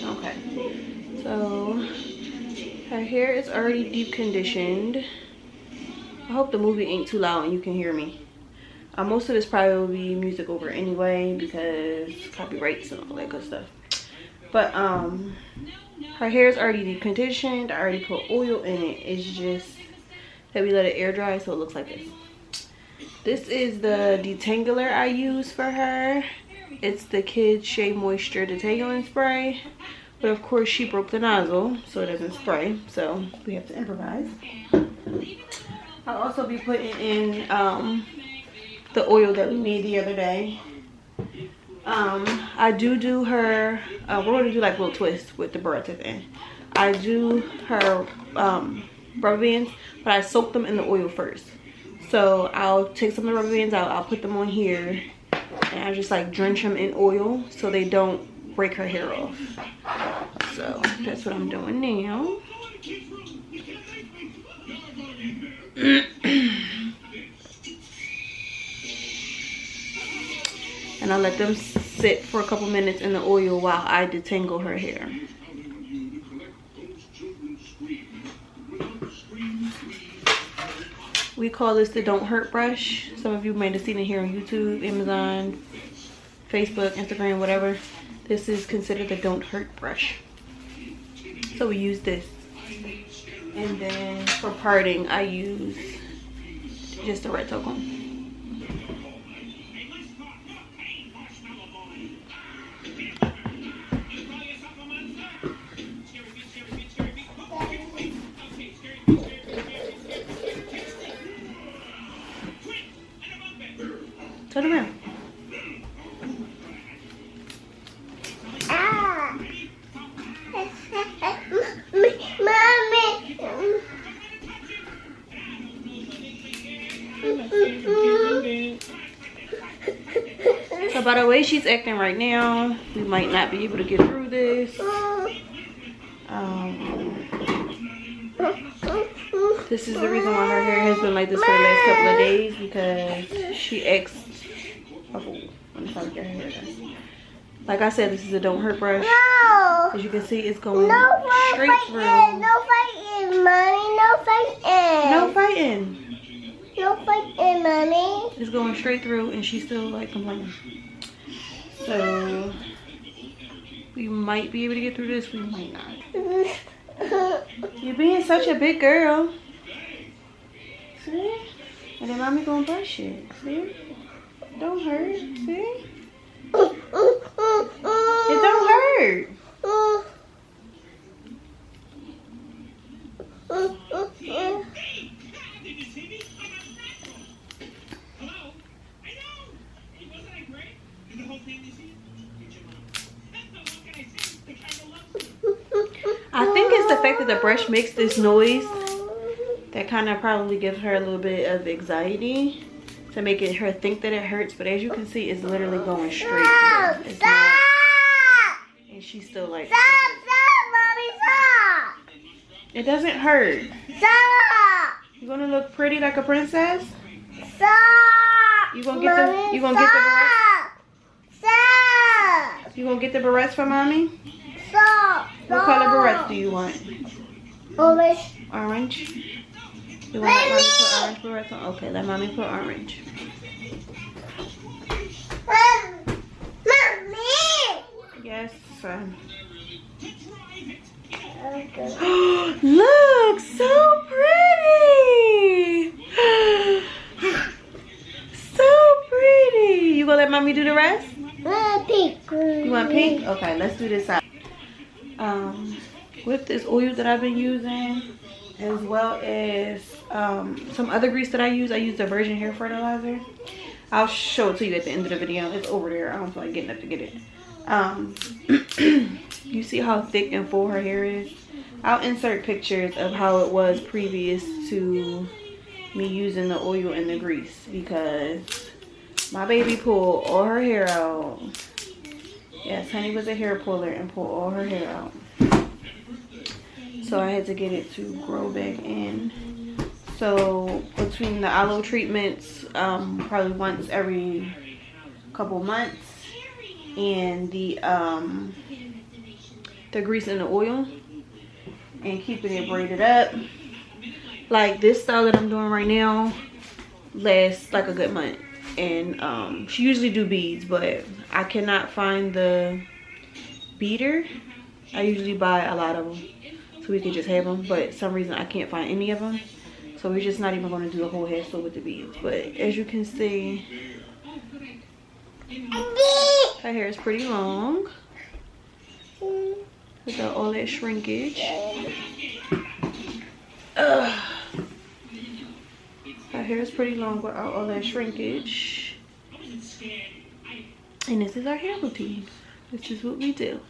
Okay. So her hair is already deep conditioned. I hope the movie ain't too loud and you can hear me. Most of this probably will be music over anyway because copyrights and all that good stuff. But her hair is already deep conditioned. I already put oil in it. It's just that we let it air dry so it looks like this. This is the detangler I use for her. It's the Kids Shea Moisture Detangling Spray. But of course she broke the nozzle so it doesn't spray. So we have to improvise. I'll also be putting in the oil that we made the other day. I do her, we're going to do like little twists with the barrettes at the end. I do her rubber bands, but I soak them in the oil first. So I'll take some of the rubber bands out, I'll put them on here, and I just like drench them in oil so they don't break her hair off. So that's what I'm doing now. And I'll let them sit for a couple minutes in the oil while I detangle her hair. We call this the Don't Hurt brush. Some of you might have seen it here on YouTube, Amazon, Facebook, Instagram, whatever. This is considered the Don't Hurt brush. So we use this. And then for parting, I use just a red token. Turn around. Mommy. So by the way she's acting right now, we might not be able to get through this. This is the reason why her hair has been like this for the last couple of days, because she acts. I'm trying to get her hair done. Like I said, this is a Don't Hurt brush. No. As you can see, it's going straight through. No fighting, Mommy. No fighting. No fighting. No fighting, Mommy. It's going straight through, and she's still like complaining. So we might be able to get through this. We might not. You're being such a big girl. See? And then Mommy gonna brush it. See? Don't hurt. See? It don't hurt. I think it's the fact that the brush makes this noise that kind of probably gives her a little bit of anxiety to make her think that it hurts, but as you can see, it's literally going straight through. It's not, and she's still like, Stop, Mommy, stop. It doesn't hurt. Stop. You gonna look pretty like a princess? Stop. You gonna get the barrettes? Stop. You gonna get the barrettes for Mommy? Stop. What color barrettes do you want? Orange. Orange? You want Mommy to put orange barrettes on? Okay, let Mommy put orange. Mommy. Yes, son. Okay. Look, so pretty. So pretty. You gonna let Mommy do the rest? Pink. You want pink? Okay, let's do this side. With this oil that I've been using, as well as some other grease that I use the virgin hair fertilizer. I'll show it to you at the end of the video. It's over there. I don't feel like getting up to get it. You see how thick and full her hair is? I'll insert pictures of how it was previous to me using the oil and the grease, because my baby pulled all her hair out. Yes, Honey was a hair puller and pulled all her hair out. So I had to get it to grow back in. So between the aloe treatments, probably once every couple months, and the grease and the oil, and keeping it braided up. Like this style that I'm doing right now lasts like a good month. And she usually do beads, but I cannot find the beater. I usually buy a lot of them so we can just have them, but some reason I can't find any of them, so we're just not even going to do a whole hair sew with the beads. But as you can see, her hair is pretty long without all that shrinkage. Her hair is pretty long without all that shrinkage. And this is our hair routine. This is what we do.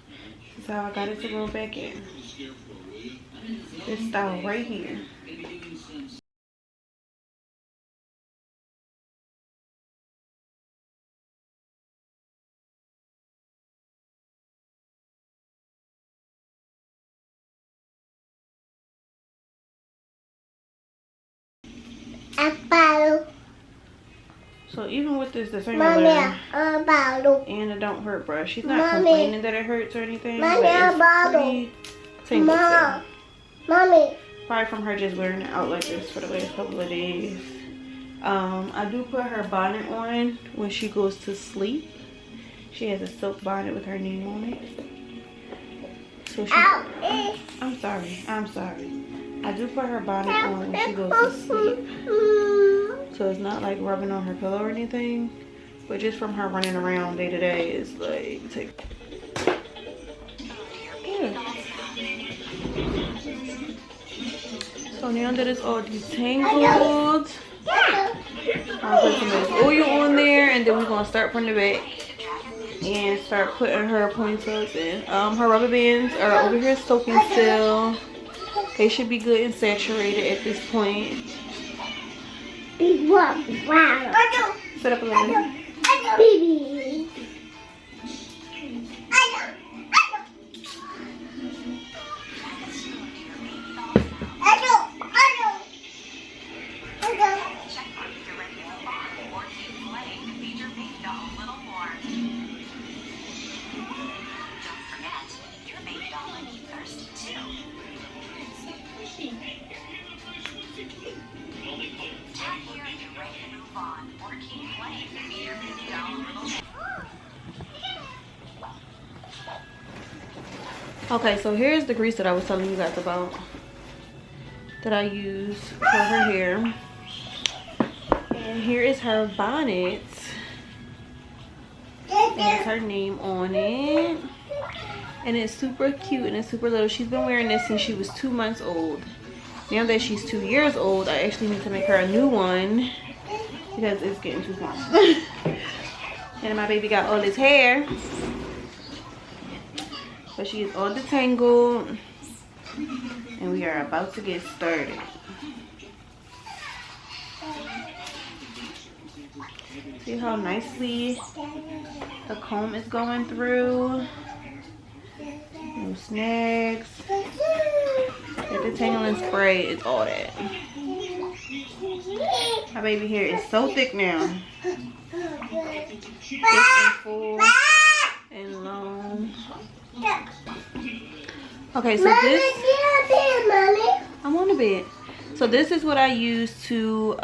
This is how I got it to roll back in. This style right here. So even with this defender and the don't hurt brush, she's not complaining that it hurts or anything. But it's pretty tingle still. Probably from her just wearing it out like this for the last couple of days. I do put her bonnet on when she goes to sleep. She has a silk bonnet with her name on it. So she, I'm sorry. I do put her bonnet on when she goes to sleep. So it's not like rubbing on her pillow or anything. But just from her running around day to day, it's like, yeah. So now that it's all detangled, I'll put some of this oil on there, and then we're gonna start from the back and start putting her ponytails in. Her rubber bands are over here soaking still. They should be good and saturated at this point. Sit up a little bit. Okay, so here's the grease that I was telling you guys about that I use for her hair. And here is her bonnet. It has her name on it. And it's super cute and it's super little. She's been wearing this since she was 2 months old. Now that she's 2 years old, I actually need to make her a new one because it's getting too small. And my baby got all this hair. But she is all detangled, and we are about to get started. See how nicely the comb is going through. No snags. The detangling spray is all that. My baby hair is so thick now. Thick and full and long. Okay, so this, I'm on the bed. So this is what I use to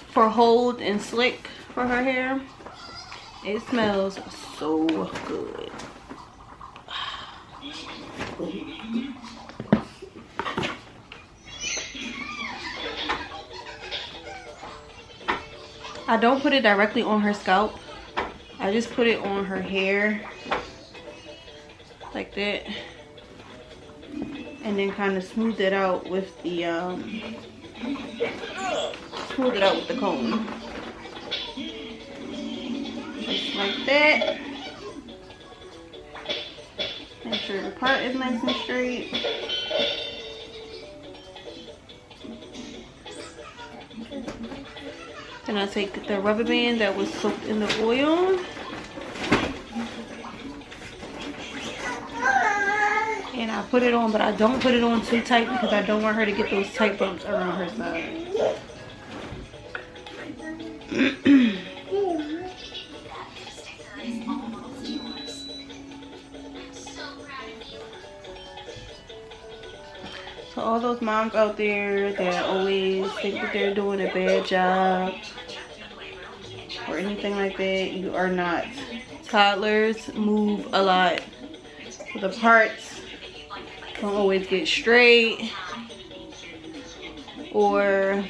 for hold and slick for her hair. It smells so good. I don't put it directly on her scalp. I just put it on her hair like that, and then kind of smooth it out with the comb, just like that. Make sure the part is nice and straight. Then I take the rubber band that was soaked in the oil, and I put it on, but I don't put it on too tight because I don't want her to get those tight bumps around her side. To all those moms out there that always think that they're doing a bad job or anything like that, you are not. Toddlers move a lot. The parts don't always get straight, or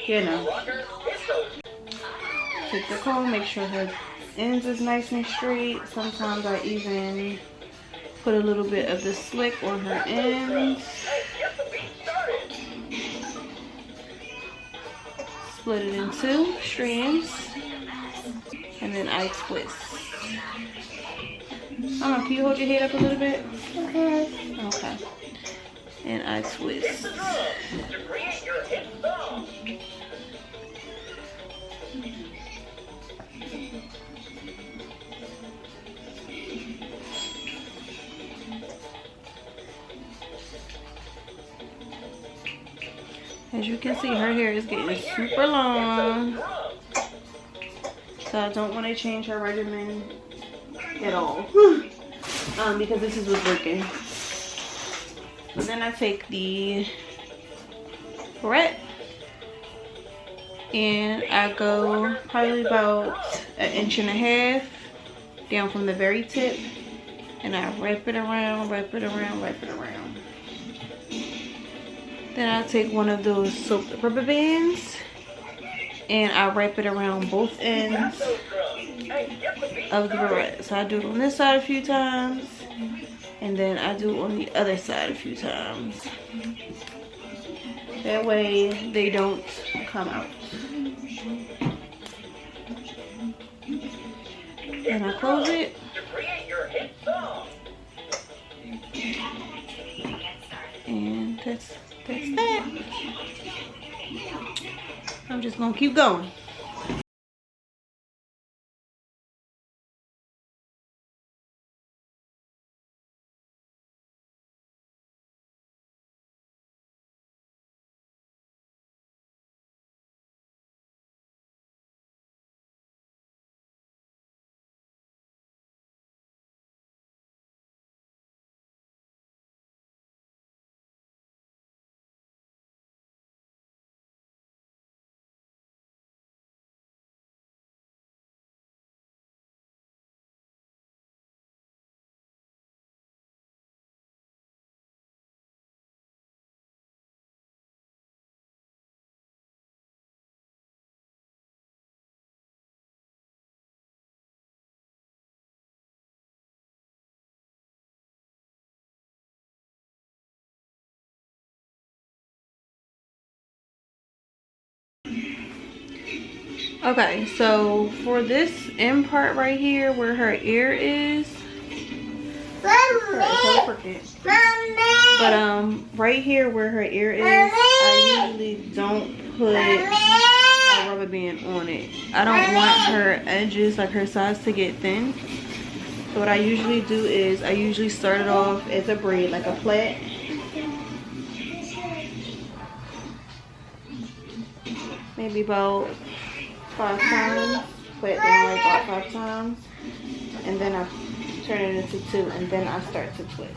you know, take the comb, make sure her ends is nice and straight. Sometimes I even put a little bit of the slick on her ends. Split it in 2 strands, and then I twist. Can you hold your head up a little bit? Okay. Okay. And I twist. As you can see, her hair is getting super long. So I don't want to change her regimen at all. Because this is what's working. So then I take the barrette and I go probably about 1.5 inches down from the very tip, and I wrap it around, wrap it around, wrap it around. Then I take one of those soap rubber bands and I wrap it around both ends of the barrette. So I do it on this side a few times, and then I do it on the other side a few times. That way they don't come out. And I close it. And that's that. I'm just gonna keep going. Okay, so for this end part right here where her ear is, but right here where her ear is, I usually don't put a rubber band on it. I don't want her edges, like her sides, to get thin. So what I usually do is I usually start it off as a braid, like a plait. Maybe about 5 times, put it down like about 5 times, and then I turn it into 2, and then I start to twist.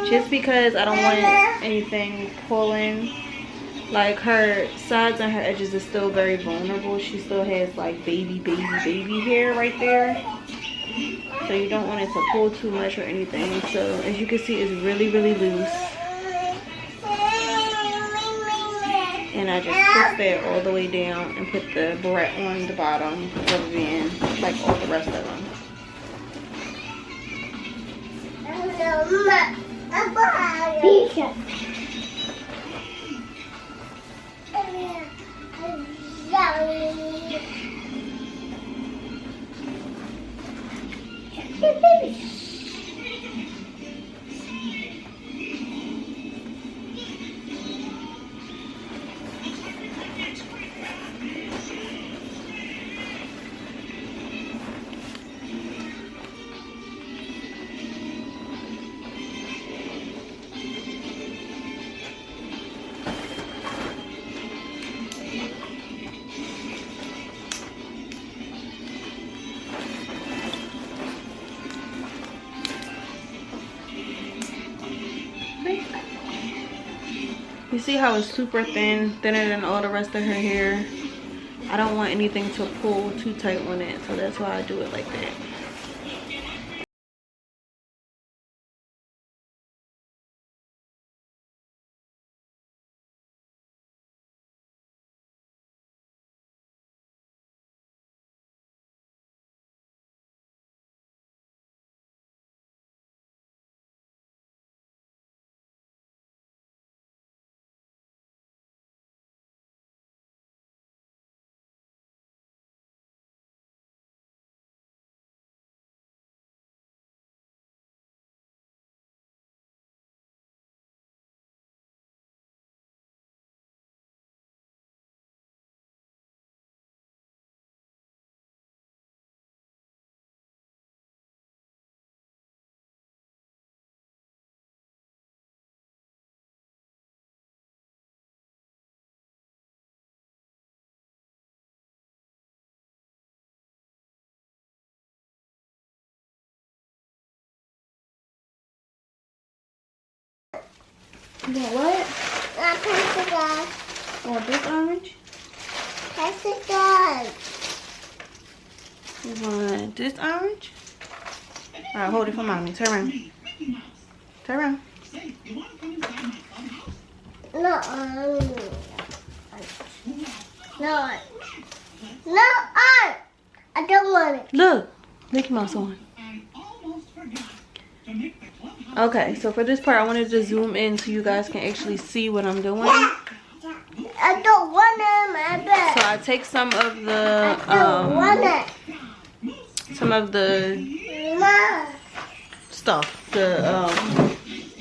Just because I don't want anything pulling. Like her sides and her edges is still very vulnerable. She still has like baby hair right there. So you don't want it to pull too much or anything. So as you can see, it's really loose. And I just twist that all the way down and put the barrette on the bottom, rubber band, like all the rest of them. You see how it's super thin, thinner than all the rest of her hair? I don't want anything to pull too tight on it, so that's why I do it like that. You want what? Pass the gas. You want this orange? Pass the gas. You want this orange? Alright, hold it for mommy. Turn around. Turn around. No, no, no, I don't want it. Look, Mickey Mouse on. Okay, so for this part, I wanted to zoom in so you guys can actually see what I'm doing. I don't want it in my bed. So I take some of I don't want the it. Mom. stuff, the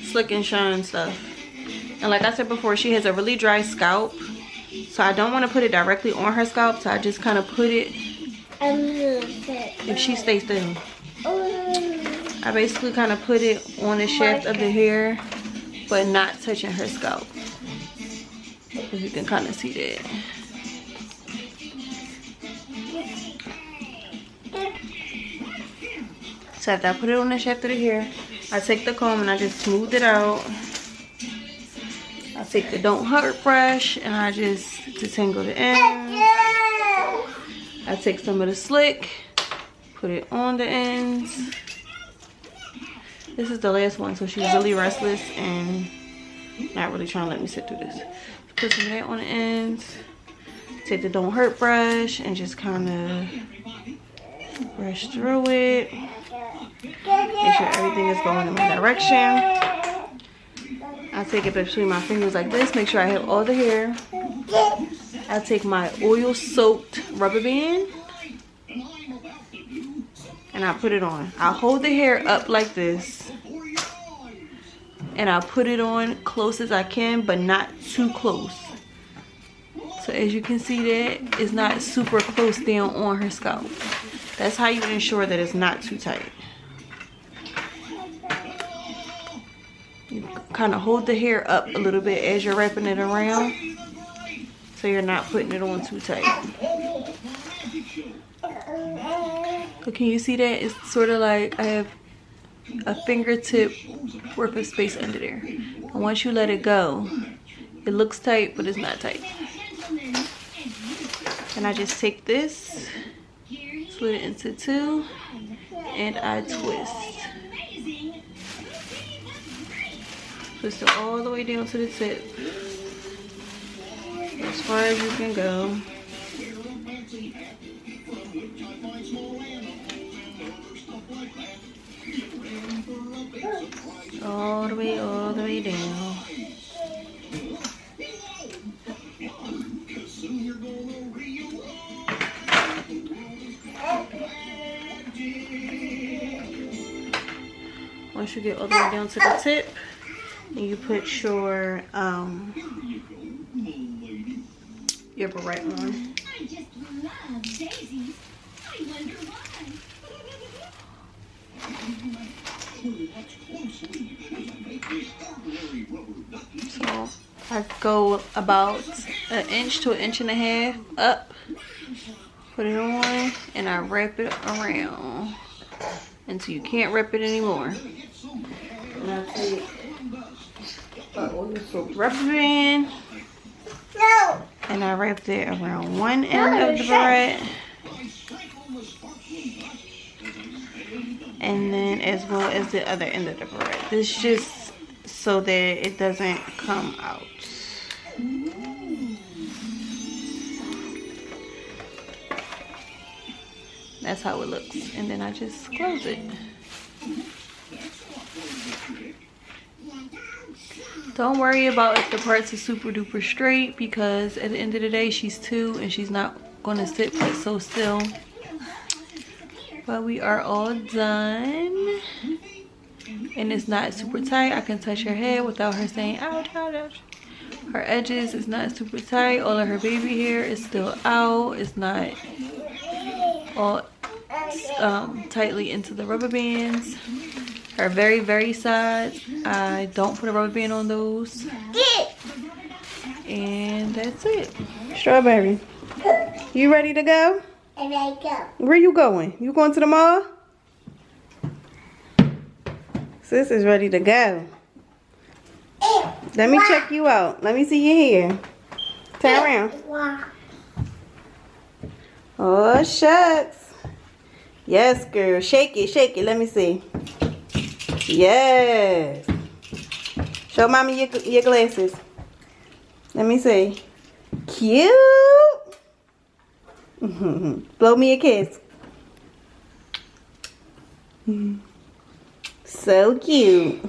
slick and shine stuff. And like I said before, she has a really dry scalp, so I don't want to put it directly on her scalp, so I just kind of put it, if she stays still, I basically kind of put it on the shaft of the hair, but not touching her scalp. If you can kind of see that. So after I put it on the shaft of the hair, I take the comb and I just smooth it out. I take the Don't Hurt brush and I just detangle the ends. I take some of the slick, put it on the ends. This is the last one, so she's really restless and not really trying to let me sit through this. Put some of that on the ends. Take the Don't Hurt brush and just kind of brush through it. Make sure everything is going in my direction. I take it between my fingers like this. Make sure I have all the hair. I take my oil-soaked rubber band and I put it on. I hold the hair up like this and I put it on close as I can, but not too close. So as you can see, that is not super close down on her scalp. That's how you ensure that it's not too tight. You kind of hold the hair up a little bit as you're wrapping it around, so you're not putting it on too tight. But can you see that? It's sort of like I have a fingertip worth of space under there. And once you let it go, it looks tight, but it's not tight. And I just take this, split it into two, and I twist. Twist it all the way down to the tip, as far as you can go. All the way down. Once you get all the way down to the tip, and you put your beret on. I just love daisies. I wonder why. So I go about an inch to an inch and a half up, put it on, and I wrap it around until you can't wrap it anymore. And I take my oil soaked rubber band. No. And I wrapped it around one end of the bread. And then as well as the other end of the bread. This just so that it doesn't come out. That's how it looks. And then I just close it. Don't worry about if the parts are super duper straight, because at the end of the day she's 2 and she's not going to sit but so still. But we are all done. And it's not super tight. I can touch her head without her saying ouch, ouch, ouch. Her edges is not super tight. All of her baby hair is still out. It's not all tightly into the rubber bands. Her very, very sides, I don't put a rubber band on those. And that's it. Strawberry, you ready to go? And I go. Where you going? You going to the mall? Sis is ready to go. Let me check you out. Let me see your hair. Turn around. Wow. Oh, shucks. Yes, girl. Shake it, shake it. Let me see. Yes. Show mommy your glasses. Let me see. Cute. Blow me a kiss. So cute.